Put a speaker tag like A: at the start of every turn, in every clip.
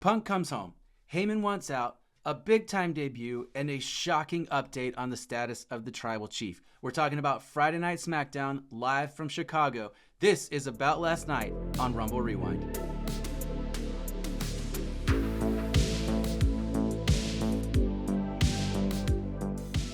A: Punk comes home. Heyman wants out, a big-time debut, and a shocking update on the status of the Tribal Chief. We're talking about Friday Night SmackDown, live from Chicago. This is About Last Night on Rumble Rewind.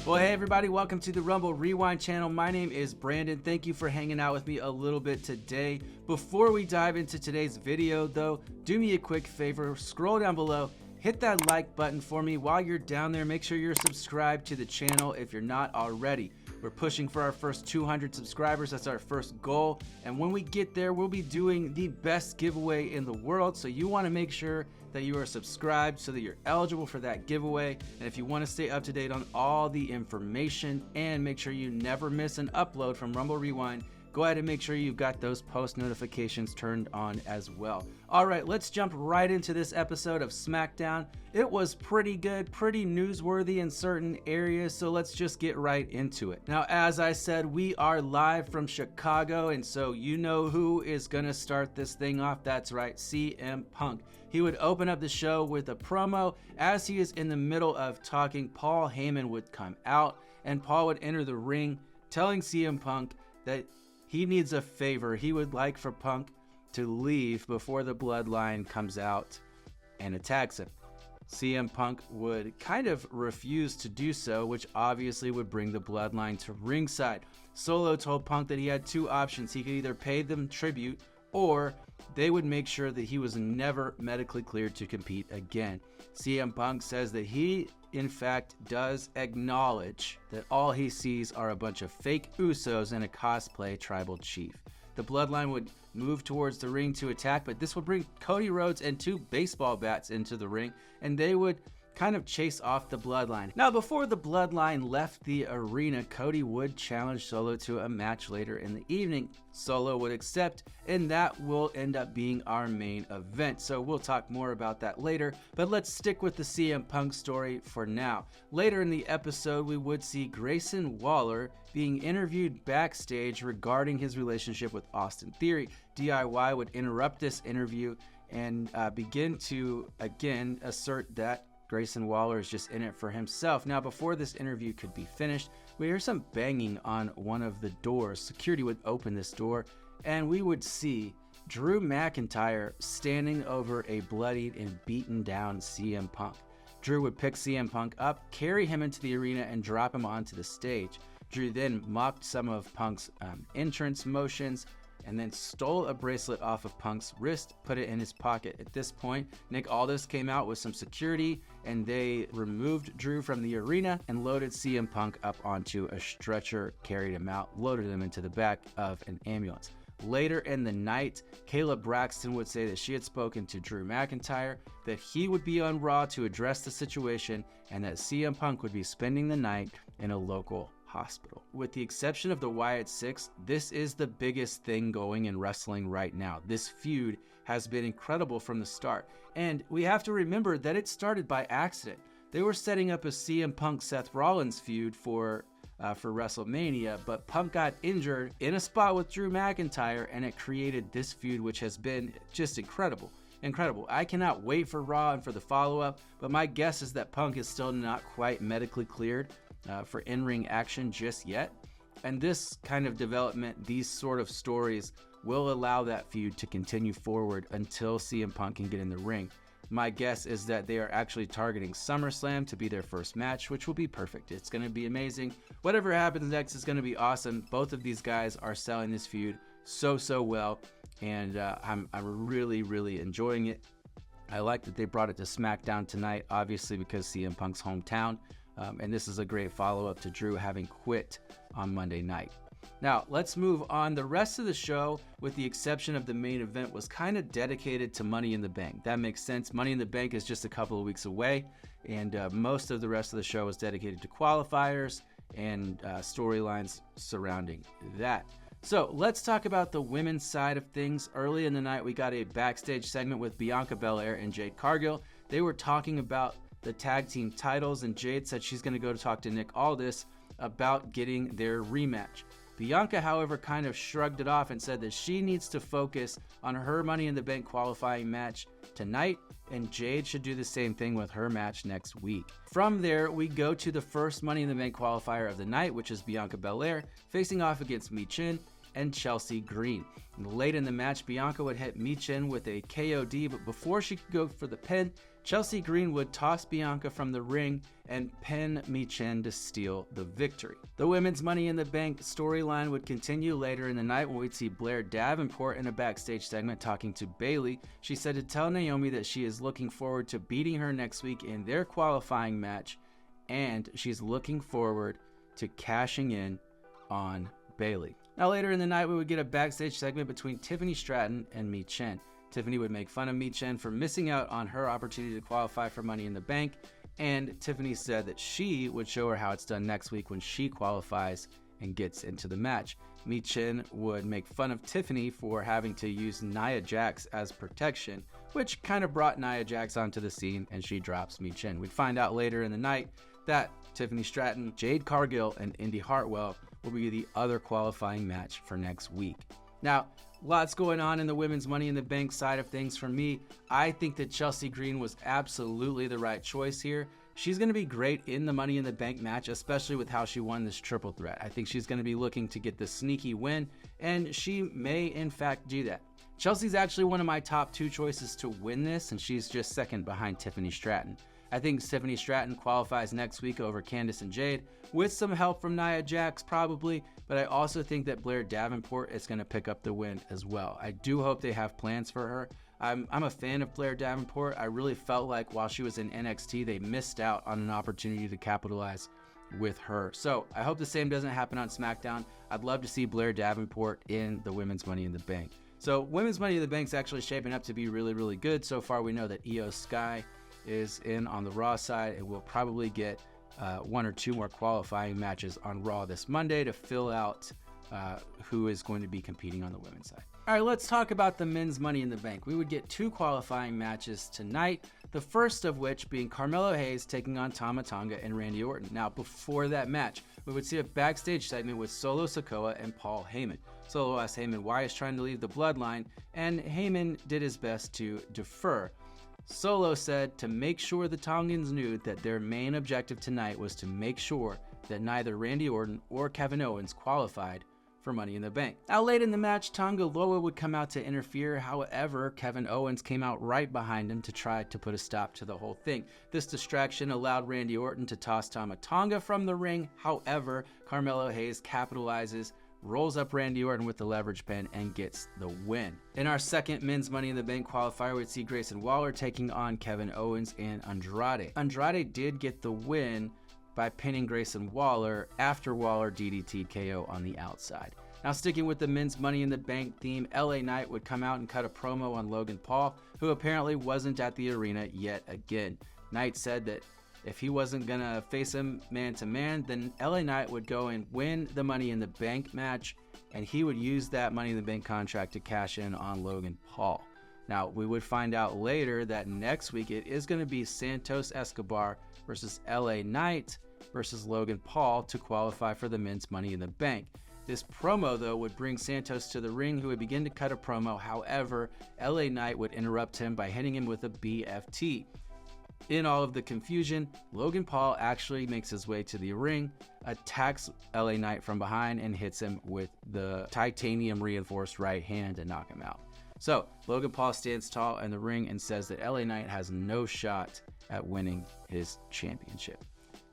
A: Well, hey everybody, welcome to the Rumble Rewind channel. My name is Brandon. Thank you for hanging out with me a little bit today. Before we dive into today's video though, do me a quick favor, scroll down below, hit that like button for me. While you're down there, make sure you're subscribed to the channel if you're not already. We're pushing for our first 200 subscribers. That's our first goal. And when we get there, we'll be doing the best giveaway in the world. So you want to make sure that you are subscribed so that you're eligible for that giveaway. And if you want to stay up to date on all the information and make sure you never miss an upload from Rumble Rewind, go ahead and make sure you've got those post notifications turned on as well. All right, let's jump right into this episode of SmackDown. It was pretty good, pretty newsworthy in certain areas, so let's just get right into it. Now, as I said, we are live from Chicago, and so you know who is gonna start this thing off. That's right, CM Punk. He would open up the show with a promo. As he is in the middle of talking, Paul Heyman would come out, and Paul would enter the ring, telling CM Punk that he needs a favor. He would like for Punk to leave before the Bloodline comes out and attacks him. CM Punk would kind of refuse to do so, which obviously would bring the Bloodline to ringside. Solo told Punk that he had two options. He could either pay them tribute or they would make sure that he was never medically cleared to compete again. CM Punk says that he, in fact, does acknowledge that all he sees are a bunch of fake Usos and a cosplay Tribal Chief. The Bloodline would move towards the ring to attack, but this would bring Cody Rhodes and two baseball bats into the ring, and they would kind of chase off the Bloodline. Now, before the Bloodline left the arena, Cody would challenge Solo to a match later in the evening. Solo would accept, and that will end up being our main event. So we'll talk more about that later, but let's stick with the CM Punk story for now. Later in the episode, we would see Grayson Waller being interviewed backstage regarding his relationship with Austin Theory. DIY would interrupt this interview and begin to, again, assert that Grayson Waller is just in it for himself. Now, before this interview could be finished, we hear some banging on one of the doors. Security would open this door, and we would see Drew McIntyre standing over a bloodied and beaten down CM Punk. Drew would pick CM Punk up, carry him into the arena, and drop him onto the stage. Drew then mocked some of Punk's entrance motions, and then stole a bracelet off of Punk's wrist, put it in his pocket. At this point, Nick Aldis came out with some security, and they removed Drew from the arena and loaded CM Punk up onto a stretcher, carried him out, loaded him into the back of an ambulance. Later in the night, Kayla Braxton would say that she had spoken to Drew McIntyre, that he would be on Raw to address the situation, and that CM Punk would be spending the night in a local hospital. With the exception of the Wyatt Six, this is the biggest thing going in wrestling right now. This feud has been incredible from the start, and we have to remember that it started by accident. They were setting up a CM Punk Seth Rollins feud for WrestleMania, but Punk got injured in a spot with Drew McIntyre, and it created this feud, which has been just incredible. I cannot wait for Raw and for the follow-up, but my guess is that Punk is still not quite medically cleared for in-ring action just yet. And this kind of development, these sort of stories, will allow that feud to continue forward until CM Punk can get in the ring. My guess is that they are actually targeting SummerSlam to be their first match, which will be perfect. It's going to be amazing. Whatever happens next is going to be awesome. Both of these guys are selling this feud so well, and I'm really enjoying it. I like that they brought it to SmackDown tonight, obviously because CM Punk's hometown. And this is a great follow-up to Drew having quit on Monday night. Now, let's move on. The rest of the show, with the exception of the main event, was kind of dedicated to Money in the Bank. That makes sense. Money in the Bank is just a couple of weeks away, and most of the rest of the show was dedicated to qualifiers and storylines surrounding that. So let's talk about the women's side of things. Early in the night, we got a backstage segment with Bianca Belair and Jade Cargill. They were talking about the tag team titles, and Jade said she's going to go to talk to Nick Aldis about getting their rematch. Bianca, however, kind of shrugged it off and said that she needs to focus on her Money in the Bank qualifying match tonight, and Jade should do the same thing with her match next week. From there, we go to the first Money in the Bank qualifier of the night, which is Bianca Belair facing off against Michin and Chelsea Green. Late in the match, Bianca would hit Michin with a KOD, but before she could go for the pin, Chelsea Green would toss Bianca from the ring and pin Michin to steal the victory. The women's Money in the Bank storyline would continue later in the night when we'd see Blair Davenport in a backstage segment talking to Bayley. She said to tell Naomi that she is looking forward to beating her next week in their qualifying match, and she's looking forward to cashing in on Bayley. Now later in the night, we would get a backstage segment between Tiffany Stratton and Michin. Tiffany would make fun of Michin for missing out on her opportunity to qualify for Money in the Bank, and Tiffany said that she would show her how it's done next week when she qualifies and gets into the match. Michin would make fun of Tiffany for having to use Nia Jax as protection, which kind of brought Nia Jax onto the scene, and she drops Michin. We'd find out later in the night that Tiffany Stratton, Jade Cargill, and Indy Hartwell will be the other qualifying match for next week. Now, lots going on in the women's Money in the Bank side of things. For me, I think that Chelsea Green was absolutely the right choice here. She's going to be great in the Money in the Bank match, especially with how she won this triple threat. I think she's going to be looking to get the sneaky win, and she may in fact do that. Chelsea's actually one of my top 2 choices to win this, and she's just second behind Tiffany Stratton. I think Tiffany Stratton qualifies next week over Candice and Jade, with some help from Nia Jax probably, but I also think that Blair Davenport is going to pick up the win as well. I do hope they have plans for her. I'm a fan of Blair Davenport. I really felt like while she was in NXT, they missed out on an opportunity to capitalize with her. So I hope the same doesn't happen on SmackDown. I'd love to see Blair Davenport in the women's Money in the Bank. So women's Money in the Bank is actually shaping up to be really, really good. So far, we know that Io Sky is in on the Raw side, and we'll probably get 1 or 2 more qualifying matches on Raw this Monday to fill out who is going to be competing on the women's side. All right, let's talk about the men's Money in the Bank. We would get 2 qualifying matches tonight, the first of which being Carmelo Hayes taking on Tama Tonga and Randy Orton. Now, before that match, we would see a backstage segment with Solo Sikoa and Paul Heyman. Solo asked Heyman why he's trying to leave the Bloodline, and Heyman did his best to defer. Solo said to make sure the Tongans knew that their main objective tonight was to make sure that neither Randy Orton or Kevin Owens qualified for Money in the Bank. Now late in the match, Tonga Loa would come out to interfere. However, Kevin Owens came out right behind him to try to put a stop to the whole thing. This distraction allowed Randy Orton to toss Tama Tonga from the ring. However, Carmelo Hayes capitalizes, rolls up Randy Orton with the leverage pin, and gets the win. In our second men's Money in the Bank qualifier, we'd see Grayson Waller taking on Kevin Owens and Andrade. Andrade did get the win by pinning Grayson Waller after Waller DDT'd KO on the outside. Now sticking with the men's Money in the Bank theme, LA Knight would come out and cut a promo on Logan Paul, who apparently wasn't at the arena yet again. Knight said that if he wasn't gonna face him man to man, then LA Knight would go and win the Money in the Bank match, and he would use that Money in the Bank contract to cash in on Logan Paul. Now, we would find out later that next week it is going to be Santos Escobar versus LA Knight versus Logan Paul to qualify for the men's Money in the Bank. This promo, though, would bring Santos to the ring, who would begin to cut a promo. However, LA Knight would interrupt him by hitting him with a BFT. In all of the confusion, Logan Paul actually makes his way to the ring, attacks LA Knight from behind, and hits him with the titanium reinforced right hand to knock him out. So, Logan Paul stands tall in the ring and says that LA Knight has no shot at winning his championship.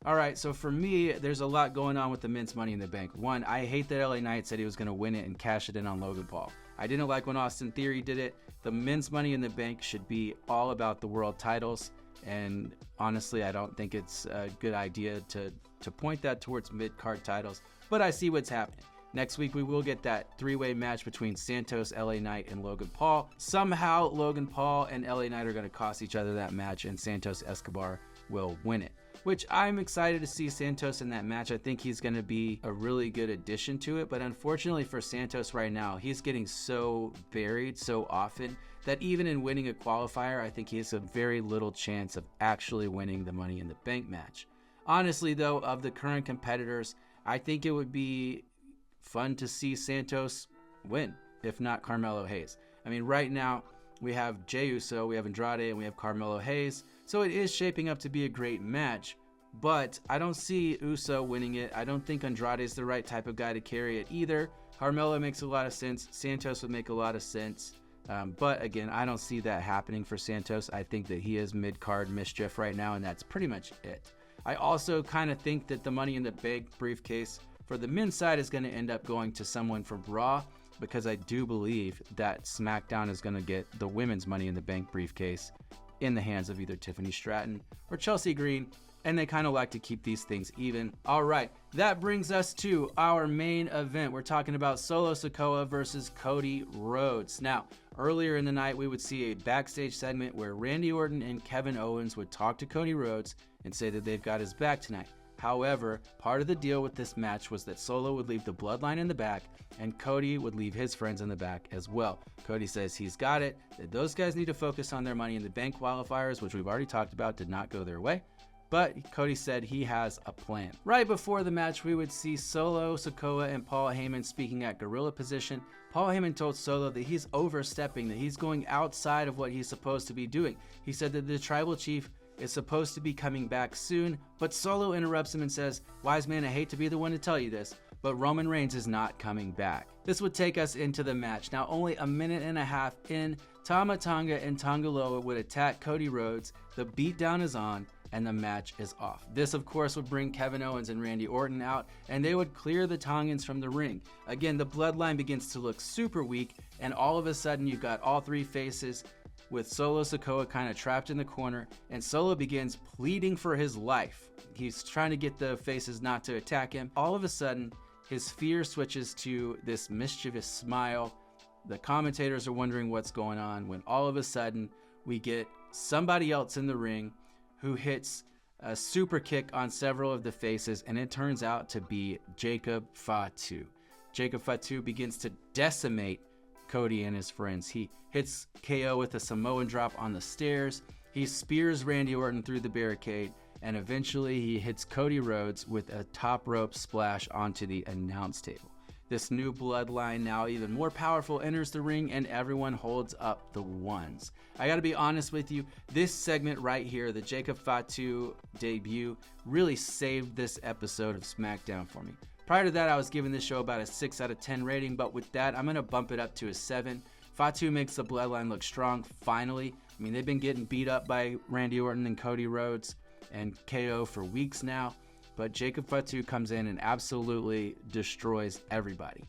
A: All right, so for me, there's a lot going on with the men's Money in the Bank. One, I hate that LA Knight said he was going to win it and cash it in on Logan Paul. I didn't like when Austin Theory did it. The men's Money in the Bank should be all about the world titles, and honestly, I don't think it's a good idea to point that towards mid-card titles, but I see what's happening. Next week, we will get that 3-way match between Santos, LA Knight, and Logan Paul. Somehow, Logan Paul and LA Knight are going to cost each other that match, and Santos Escobar will win it, which I'm excited to see Santos in that match. I think he's going to be a really good addition to it, but unfortunately for Santos right now, he's getting so buried so often that even in winning a qualifier, I think he has a very little chance of actually winning the Money in the Bank match. Honestly, though, of the current competitors, I think it would be fun to see Santos win, if not Carmelo Hayes. I mean, right now, We have Jey Uso, we have Andrade, and we have Carmelo Hayes. So it is shaping up to be a great match. But I don't see Uso winning it. I don't think Andrade is the right type of guy to carry it either. Carmelo makes a lot of sense. Santos would make a lot of sense. But again, I don't see that happening for Santos. I think that he is mid-card mischief right now, and that's pretty much it. I also kind of think that the Money in the Bank briefcase for the men's side is going to end up going to someone from Raw, because I do believe that SmackDown is going to get the women's Money in the Bank briefcase in the hands of either Tiffany Stratton or Chelsea Green, and they kind of like to keep these things even. All right, that brings us to our main event. We're talking about Solo Sikoa versus Cody Rhodes. Now, earlier in the night, we would see a backstage segment where Randy Orton and Kevin Owens would talk to Cody Rhodes and say that they've got his back tonight. However, part of the deal with this match was that Solo would leave the Bloodline in the back and Cody would leave his friends in the back as well. Cody says he's got it, that those guys need to focus on their Money in the Bank qualifiers, which we've already talked about did not go their way. But Cody said he has a plan. Right before the match, we would see Solo Sikoa and Paul Heyman speaking at gorilla position. Paul Heyman told Solo that he's overstepping, that he's going outside of what he's supposed to be doing. He said that the tribal chief is supposed to be coming back soon, but Solo interrupts him and says, "Wise man, I hate to be the one to tell you this, but Roman Reigns is not coming back." This would take us into the match. Now, only a minute and a half in, Tama Tonga and Tonga Loa would attack Cody Rhodes. The beatdown is on, and the match is off. This, of course, would bring Kevin Owens and Randy Orton out, and they would clear the Tongans from the ring. Again, the Bloodline begins to look super weak, and all of a sudden, you've got all three faces with Solo Sikoa kind of trapped in the corner, and Solo begins pleading for his life. He's trying to get the faces not to attack him. All of a sudden, his fear switches to this mischievous smile. The commentators are wondering what's going on when all of a sudden we get somebody else in the ring who hits a super kick on several of the faces, and it turns out to be Jacob Fatu. Jacob Fatu begins to decimate Cody and his friends. He hits KO with a Samoan drop on the stairs. He spears Randy Orton through the barricade, and eventually he hits Cody Rhodes with a top rope splash onto the announce table. This new Bloodline, now even more powerful, enters the ring, and everyone holds up the ones. I gotta be honest with you, this segment right here, the Jacob Fatu debut, really saved this episode of SmackDown for me. Prior to that, I was giving this show about a 6 out of 10 rating, but with that, I'm gonna bump it up to a 7. Fatu makes the Bloodline look strong, finally. I mean, they've been getting beat up by Randy Orton and Cody Rhodes and KO for weeks now. But Jacob Fatu comes in and absolutely destroys everybody.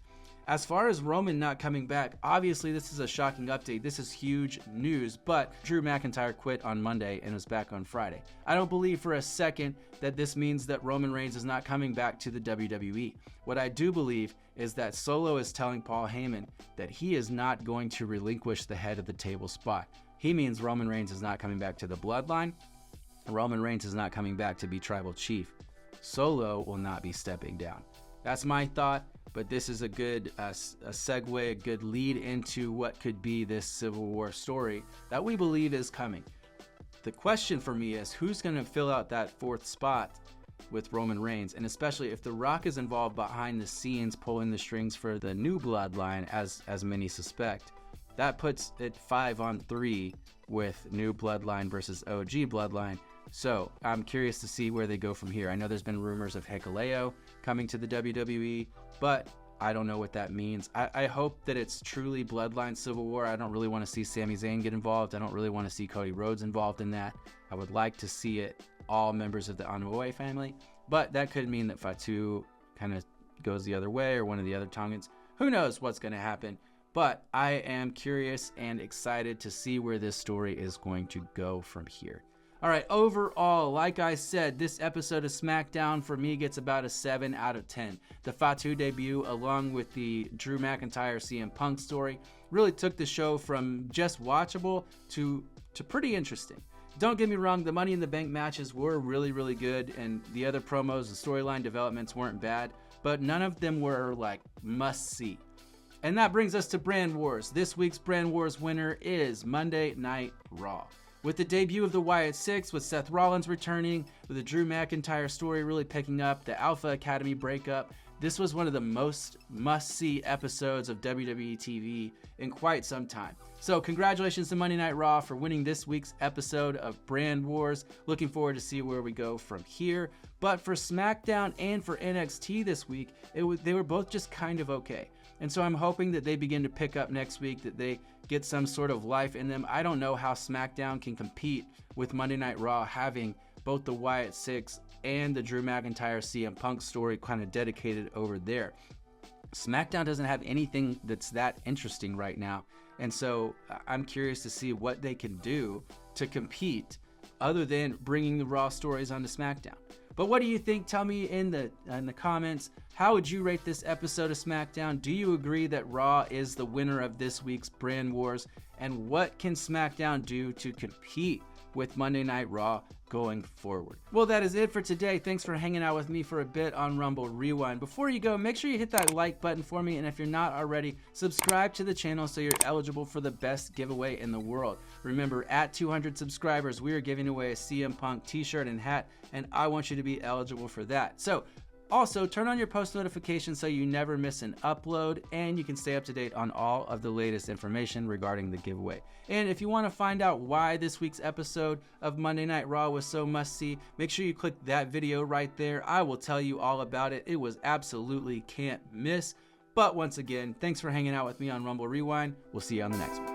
A: As far as Roman not coming back, obviously this is a shocking update. This is huge news, but Drew McIntyre quit on Monday and is back on Friday. I don't believe for a second that this means that Roman Reigns is not coming back to the WWE. What I do believe is that Solo is telling Paul Heyman that he is not going to relinquish the head of the table spot. He means Roman Reigns is not coming back to the Bloodline. Roman Reigns is not coming back to be tribal chief. Solo will not be stepping down. That's my thought, but this is a good a segue, a good lead into what could be this Civil War story that we believe is coming. The question for me is, who's going to fill out that fourth spot with Roman Reigns, and especially if The Rock is involved behind the scenes pulling the strings for the new Bloodline, as many suspect. That puts it 5-on-3 with new Bloodline versus OG Bloodline. So I'm curious to see where they go from here. I know there's been rumors of Hikuleo coming to the WWE, but I don't know what that means. I hope that it's truly Bloodline Civil War. I don't really want to see Sami Zayn get involved. I don't really want to see Cody Rhodes involved in that. I would like to see it all members of the Anoa'i family, but that could mean that Fatu kind of goes the other way, or one of the other Tongans. Who knows what's going to happen? But I am curious and excited to see where this story is going to go from here. All right, overall, like I said, this episode of SmackDown for me gets about a 7 out of 10. The Fatu debut, along with the Drew McIntyre CM Punk story, really took the show from just watchable to pretty interesting. Don't get me wrong, the Money in the Bank matches were really, really good, and the other promos, the storyline developments weren't bad, but none of them were like must-see. And that brings us to Brand Wars. This week's Brand Wars winner is Monday Night Raw. With the debut of the Wyatt Six, with Seth Rollins returning, with the Drew McIntyre story really picking up, the Alpha Academy breakup, this was one of the most must-see episodes of WWE TV in quite some time. So congratulations to Monday Night Raw for winning this week's episode of Brand Wars. Looking forward to see where we go from here. But for SmackDown and for NXT this week, they were both just kind of okay. And so I'm hoping that they begin to pick up next week, that they get some sort of life in them. I don't know how SmackDown can compete with Monday Night Raw having both the Wyatt Six and the Drew McIntyre CM Punk story kind of dedicated over there. SmackDown doesn't have anything that's that interesting right now. And so I'm curious to see what they can do to compete other than bringing the Raw stories onto SmackDown. But what do you think? Tell me in the comments. How would you rate this episode of SmackDown? Do you agree that Raw is the winner of this week's Brand Wars? And what can SmackDown do to compete with Monday Night Raw going forward? Well, that is it for today. Thanks for hanging out with me for a bit on Rumble Rewind. Before you go, make sure you hit that like button for me, and if you're not already, subscribe to the channel so you're eligible for the best giveaway in the world. Remember, at 200 subscribers, we are giving away a CM Punk t-shirt and hat, and I want you to be eligible for that. So also, turn on your post notifications so you never miss an upload, and you can stay up to date on all of the latest information regarding the giveaway. And if you want to find out why this week's episode of Monday Night Raw was so must-see, make sure you click that video right there. I will tell you all about it. It was absolutely can't miss. But once again, thanks for hanging out with me on Rumble Rewind. We'll see you on the next one.